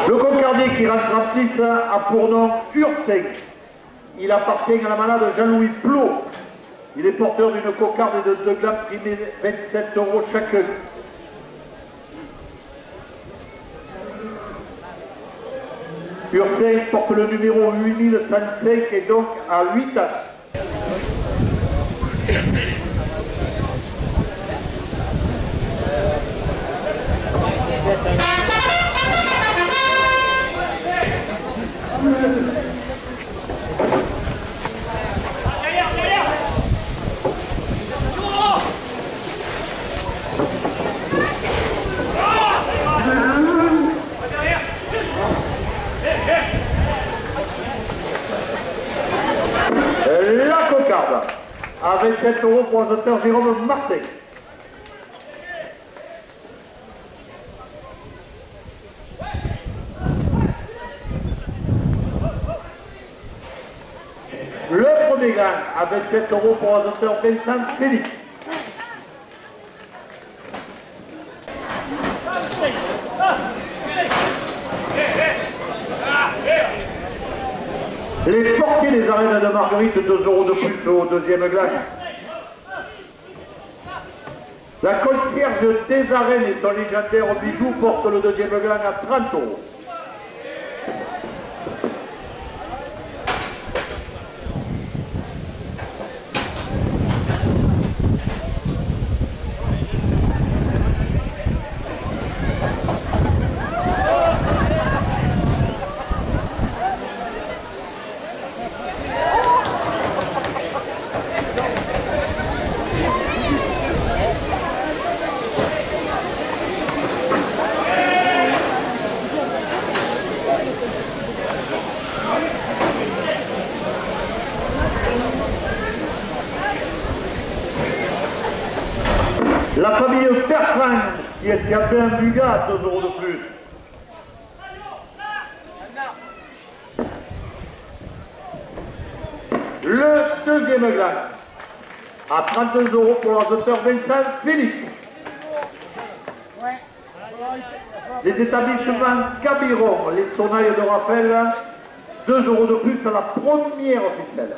Le cocardier qui rentre en piste a pour nom Ursin. Il appartient à la malade Jean-Louis Plot. Il est porteur d'une cocarde et de 2 glands primés 27 € chacun. Ursin porte le numéro 8105 et donc à 8 ans. La cocarde à 27 € pour le docteur Jérôme Martin. Le premier gain à 27 € pour le docteur Vincent Félix. Les portiers des arènes de Marguerite, 2 € de plus au deuxième glas. La concierge des arènes et son légendaire bijou porte le deuxième glas à 30 €. La famille Bertrand qui est escapée un Bugat, 2 € de plus. Le deuxième glas à 32 € pour le docteur Vincent Félix. Les établissements Cabiron, les Sonailles de Raphaël, 2 € de plus à la première officielle.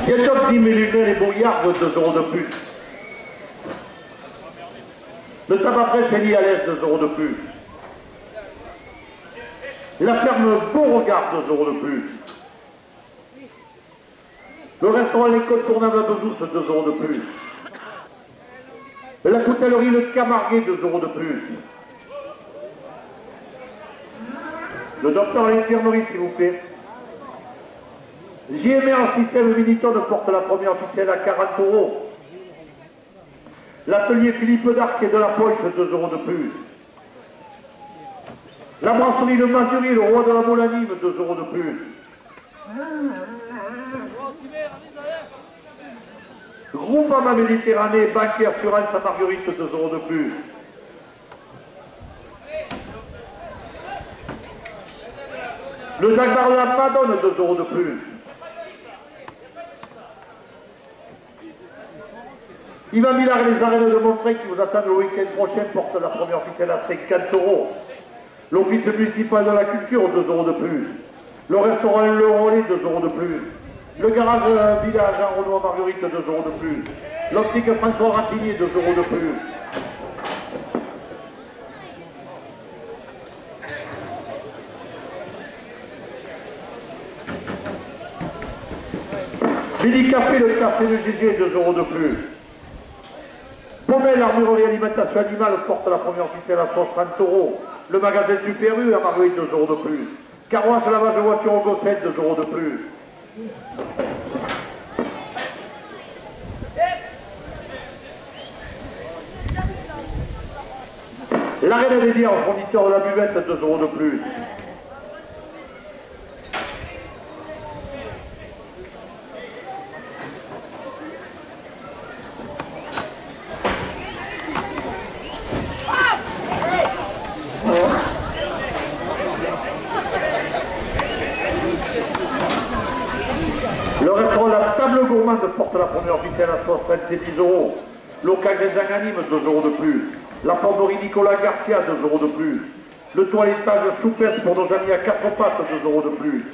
Bientôt 10 minutes les brouillards, 2 € de plus. Le tabac presse est lié à l'aise, 2 € de plus. La ferme Beauregard, 2 € de plus. Le restaurant L'Incontournable de Douce, 2 € de plus. La coutellerie Le Camarguais, 2 € de plus. Le docteur à l'infirmerie, s'il vous plaît. JMR en système Miniton porte la première officielle à 40 €. L'atelier Philippe d'Arc et de la Poche, 2 € de plus. La brasserie Le Masurier, le roi de la Molanime, 2 € de plus. Groupama Méditerranée, Banque et Assurance à Marguerite, 2 € de plus. Le Jacques de la Madone, 2 € de plus. Yvan Millard et les arènes de Montreuil qui vous attendent le week-end prochain portent la première officielle à 50 €. L'office municipal de la culture, 2 € de plus. Le restaurant Le Relais, 2 € de plus. Le garage village Jean Renoir Marguerite, 2 € de plus. L'optique François Ratignier, 2 € de plus. Midi Café, le café de Gégé, 2 € de plus. Pommel, l'armurerie alimentation animale porte la première officielle à 60 €. Le magasin Super U à Marguerite, 2 € de plus. Carrosse lavage de voiture au Gossel, 2 € de plus. L'Arène des bières au fournisseur de la buvette, 2 € de plus. Le restaurant La Table Gourmande porte la première officielle à 70 €. Local des Anganimes, 2 € de plus. La fonderie Nicolas Garcia, 2 € de plus. Le toilettage soupette pour nos amis à 4 pattes, 2 € de plus.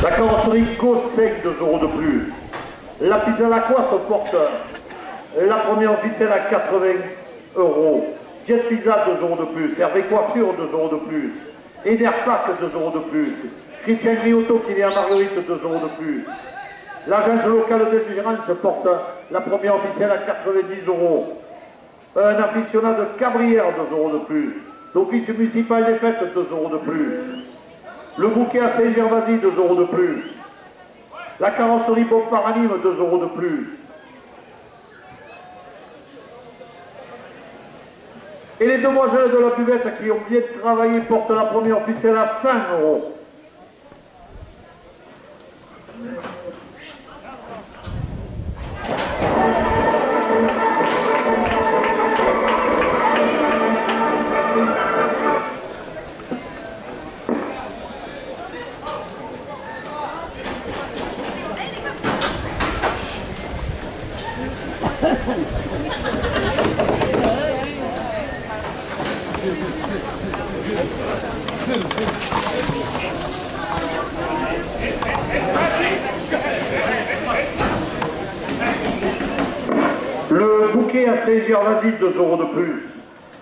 La carrosserie Gossec, 2 € de plus. La pizza à la coiffe porte la première officielle à 80 €. Jet Pizza, 2 € de plus. Hervé Coiffure, 2 € de plus. Ederpac, 2 € de plus. Christian Griotto qui vient à Marguerite, 2 € de plus. L'agence locale de gérance porte la première officielle à 90 €. Un aficionat de Cabrières, 2 € de plus. L'office municipal des fêtes, 2 € de plus. Le bouquet à Saint-Gervasy, 2 € de plus. La carrosserie Bomparanime, 2 € de plus. Et les demoiselles de la buvette qui ont bien travaillé portent la première officielle à 5 €. Le bouquet à Saint-Gervasy, 2 € de plus.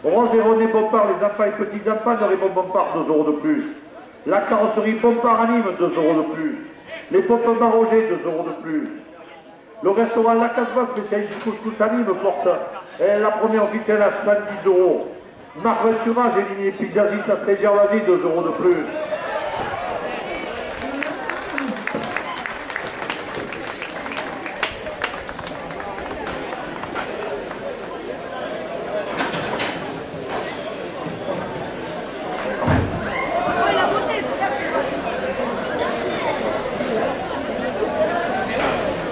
Rose et René Bompard, les enfants et petits enfants de Raymond Bompard, 2 € de plus. La carrosserie Bompard Anime, 2 € de plus. Les pompes Maroger, 2 € de plus. Le restaurant La Casbah, spécialiste couscous Anime, porte la première officielle à 110 €. Marc Ventura, Géliné Pizzagis à Saint-Gervasy, 2 € de plus.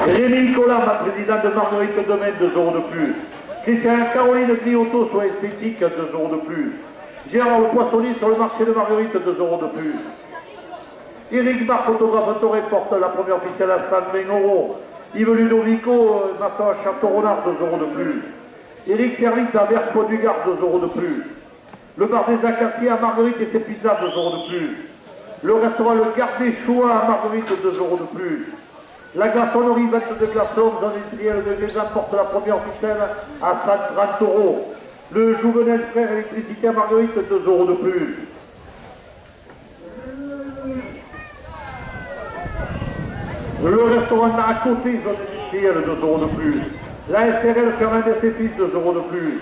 Rémi Nicolas, ma présidente de Marguerite Domaine, 2 € de plus. Christian Caroline Griotto, soins esthétiques, 2 € de plus. Gérard le Poissonnier sur le marché de Marguerite, 2 € de plus. Éric Bar, photographe Toré, porte la première officielle à 120 €. Yves Ludovico, maçon à Château-Renard, 2 € de plus. Éric Service à Verpo du Gard, 2 € de plus. Le bar des Acaciers à Marguerite et ses pizzas, 2 € de plus. Le restaurant Le Gardé Choua à Marguerite, 2 € de plus. La glaçonnerie 22 glaçons industrielle de Gézan porte la première officielle à 130 €. Le Jouvenel Frère électricité à Marguerite, 2 € de plus. Le restaurant à côté, zone industrielle, 2 € de plus. La SRL Fernandez et Fils, 2 € de plus.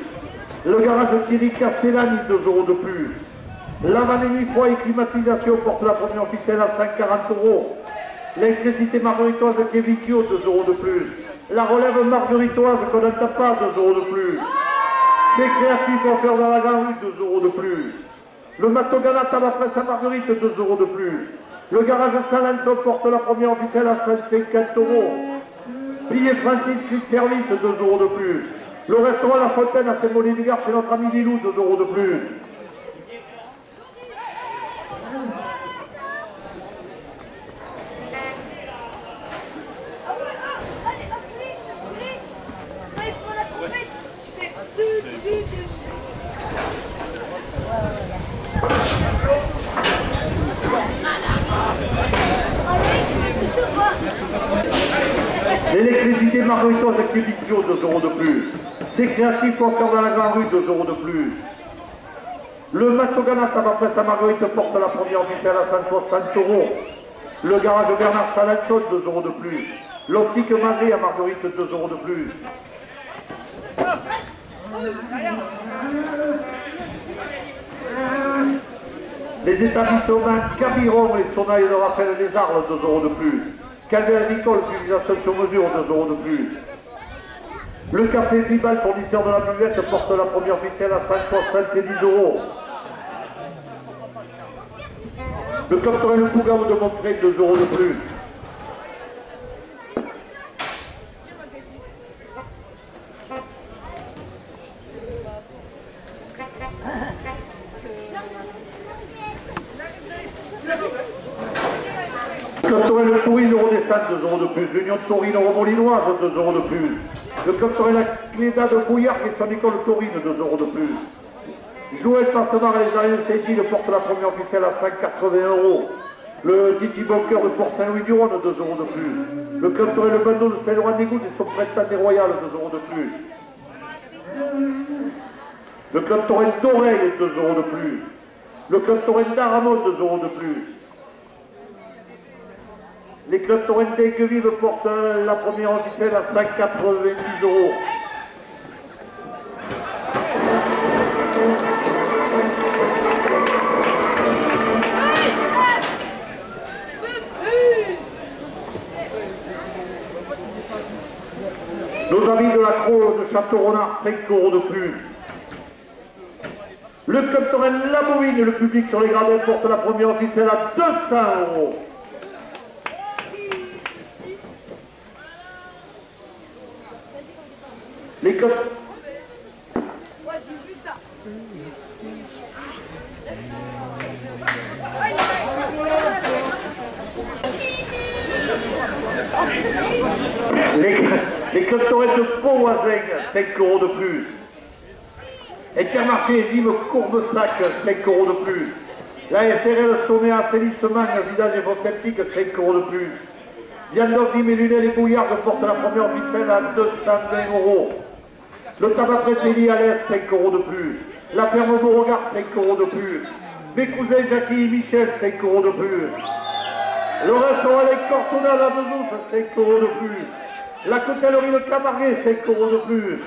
Le garage Thierry Castellani, 2 € de plus. La Vanille Froid et Climatisation porte la première officielle à 140 €. L'électricité margueritoise Kévikio, 2 € de plus. La relève margueritoise qu'on n'entend pas, 2 € de plus. Les créatifs offerts dans la grande rue, 2 € de plus. Le Matoganat à la presse à Marguerite, 2 € de plus. Le garage Salenton porte la première officielle à 150 €. Billet Francis Quick Service, 2 € de plus. Le restaurant La Fontaine à Saint-Molly-du-Gard chez notre ami Lilou, 2 € de plus. L'électricité margueritoise Kévikio, 2 € de plus. C'est créatif encore dans la grande rue, 2 € de plus. Le Matogana Tabapresse à Marguerite porte la première ficelle à 160 €. Le garage Bernard Salanchon, 2 € de plus. L'optique Marie à Marguerite, 2 € de plus. Les établissements Cabiron et Sonaille de Raphaël des Arles, 2 € de plus. Calvaire Nicole, utilisation sur mesure, 2 € de plus. Le café Bibal, fournisseur de la buvette, porte la première ficelle à 170 €. Le Coptorel Le Cougao de Montreuil, 2 € de plus. Coptorel Le Tourine redescend, 2 € de plus. L'Union Taurine Romolinoise, 2 € de plus. Le Coptorel La Cléda de Bouillard et son école Taurine, 2 € de plus. Joël Passemar et les Ariens Saint-Gilles portent la première ficelle à 180 €. Le Titi Boncoeur de Port-Saint-Louis-du-Rhône, 2 € de plus. Le Coptorel Le Bandeau de Saint-Laurent-des-Gouttes et son printemps des Royales, 2 € de plus. Le Coptorel d'Oreille, 2 € de plus. Le Coptorel d'Aramon, 2 € de plus. Les clubs taurins d'Aiguevive portent la première ficelle à 190 €. Nos amis de la Croix de Château-Renard, 5 € de plus. Le club taurin La Bovine, le public sur les gradins porte la première ficelle à 200 €. Les clubs... Les clubs taurins de Pau-Oiseng, 5 € de plus. Intermarché Vive Courbesac, 5 € de plus. La SRL Sommet Assainissement, Vidage et Vosceptique, 5 € de plus. Viandov, Vime et Lunel et Bouillard portent la première ficelle à 220 €. Le tabac Presséli à l'Est, 5 € de plus. La ferme Beauregard, 5 € de plus. Mes cousins Jackie et Michel, 5 € de plus. Le restaurant Les Cortona à la Bezouche, 5 € de plus. La cotellerie de Camarguais, 5 € de plus.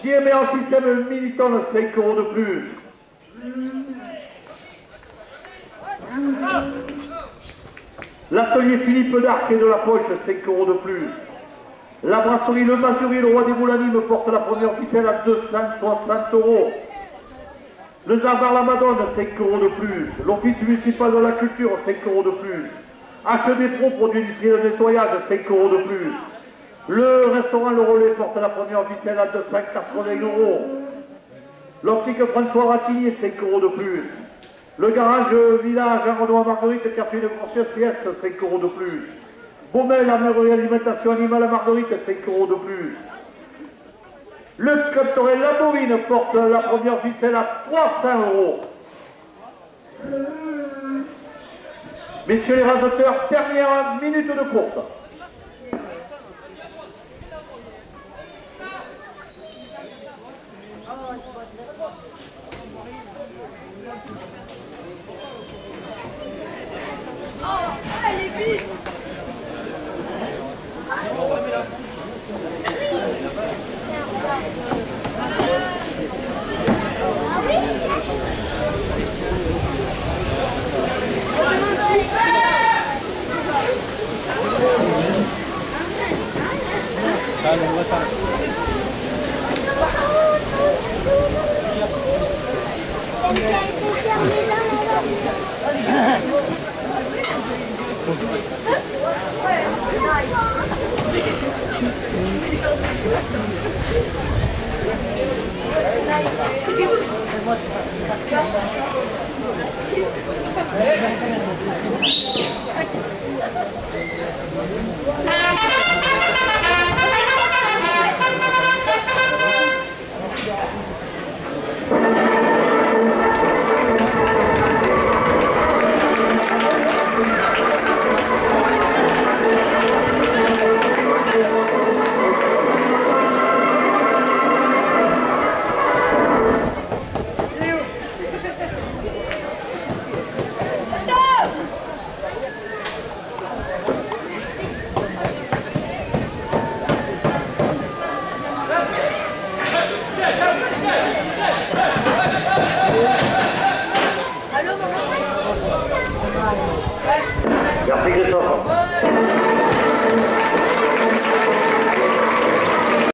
JM en système militant, 5 € de plus. L'atelier Philippe d'Arc et de la Poche, 5 € de plus. La brasserie Le Mazuri, le roi des Moulanies, me porte la première ficelle à 260 €. Le Jardin La Madone, 5 € de plus. L'Office municipal de la culture, 5 € de plus. HD Pro, produits industriels de nettoyage, 5 € de plus. Le restaurant Le Relais porte la première ficelle à 280 €. L'optique François Ratigny, 5 € de plus. Le garage Village Jean-Renoir Marguerite, café de grossière sieste, 5 € de plus. Baumel, ameurerie alimentation animale à Marguerite, 5 € de plus. Le club taurin La Bovine porte la première ficelle à 300 €. Messieurs les raseteurs, dernière minute de course. Thank you. Merci Christophe.